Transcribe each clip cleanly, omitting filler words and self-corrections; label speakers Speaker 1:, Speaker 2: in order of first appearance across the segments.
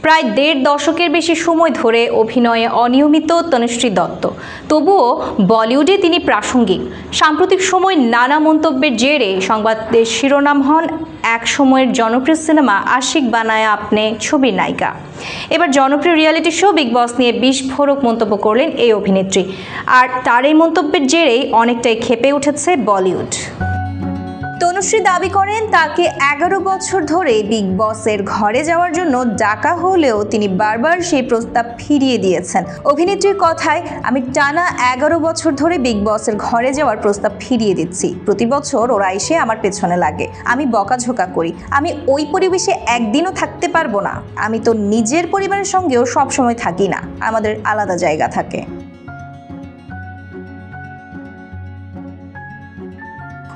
Speaker 1: প্রায় ১.৫ দশকের বেশি সময় ধরে অভিনয়ে অনিয়মিত তনুশ্রী দত্ত, তবুও বলিউডে তিনি প্রাসঙ্গিক। সাম্প্রতিক সময় নানা মন্তব্যের জেরে সংবাদের শিরোনাম হন এক সময়ের জনপ্রিয় সিনেমা আশিক বানায়া আপনে ছবির নায়িকা। এবার জনপ্রিয় রিয়েলিটি শো বিগ বস নিয়ে বিস্ফোরক মন্তব্য করলেন এই অভিনেত্রী, আর তার এই মন্তব্যের জেরেই অনেকটাই ক্ষেপে উঠেছে বলিউড। তনুশ্রী দাবি করেন তাকে ১১ বছর ধরে বিগ বসের ঘরে যাওয়ার জন্য ডাকা হলেও তিনি বারবার সেই প্রস্তাব ফিরিয়ে দিয়েছেন। অভিনেত্রীর কথায়, আমি টানা ১১ বছর ধরে বিগ বসের ঘরে যাওয়ার প্রস্তাব ফিরিয়ে দিচ্ছি। প্রতি বছর ওরা এসে আমার পেছনে লাগে, আমি বকাঝোকা করি, আমি ওই পরিবেশে একদিনও থাকতে পারবো না। আমি তো নিজের পরিবারের সঙ্গেও সবসময় থাকি না, আমাদের আলাদা জায়গা থাকে।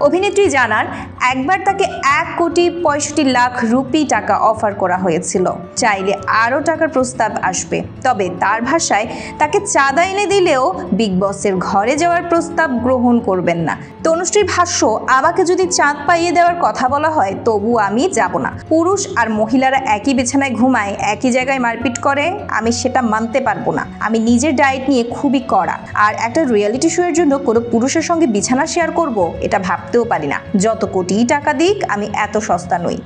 Speaker 1: অভিনেত্রী জানান, একবার তাকে ১,৬৫,০০,০০০ রুপি টাকা অফার করা হয়েছিল, চাইলে আরও টাকার প্রস্তাব আসবে। তবে তার ভাষায়, তাকে চাঁদা এনে দিলেও বিগ বসের ঘরে যাওয়ার প্রস্তাব গ্রহণ করবেন না। তনুশ্রীর ভাষ্য, আমাকে যদি চাঁদ পাইয়ে দেওয়ার কথা বলা হয় তবু আমি যাব না। পুরুষ আর মহিলারা একই বিছানায় ঘুমায়, একই জায়গায় মারপিট করে, আমি সেটা মানতে পারবো না। আমি নিজের ডায়েট নিয়ে খুবই কড়া, আর একটা রিয়েলিটি শো এর জন্য কোনো পুরুষের সঙ্গে বিছানা শেয়ার করব, এটা ভাবতেও পারি না। যত কোটি টাকা দিক, আমি এত সস্তা নই।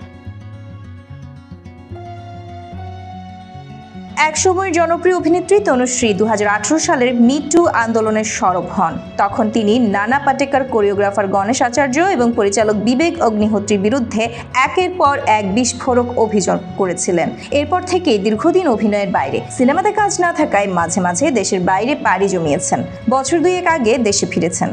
Speaker 1: একসময়ের জনপ্রিয় অভিনেত্রী তনুশ্রী ২০১৮ সালের মি টু আন্দোলনের সরব হন। তখন তিনি নানা পাটেকর, কোরিওগ্রাফার গণেশ আচার্য এবং পরিচালক বিবেক অগ্নিহোত্রীর বিরুদ্ধে একের পর এক বিস্ফোরক অভিযোগ করেছিলেন। এরপর থেকেই দীর্ঘদিন অভিনয়ের বাইরে, সিনেমাতে কাজ না থাকায় মাঝে মাঝে দেশের বাইরে পাড়ি জমিয়েছেন। বছর দুয়েক আগে দেশে ফিরেছেন।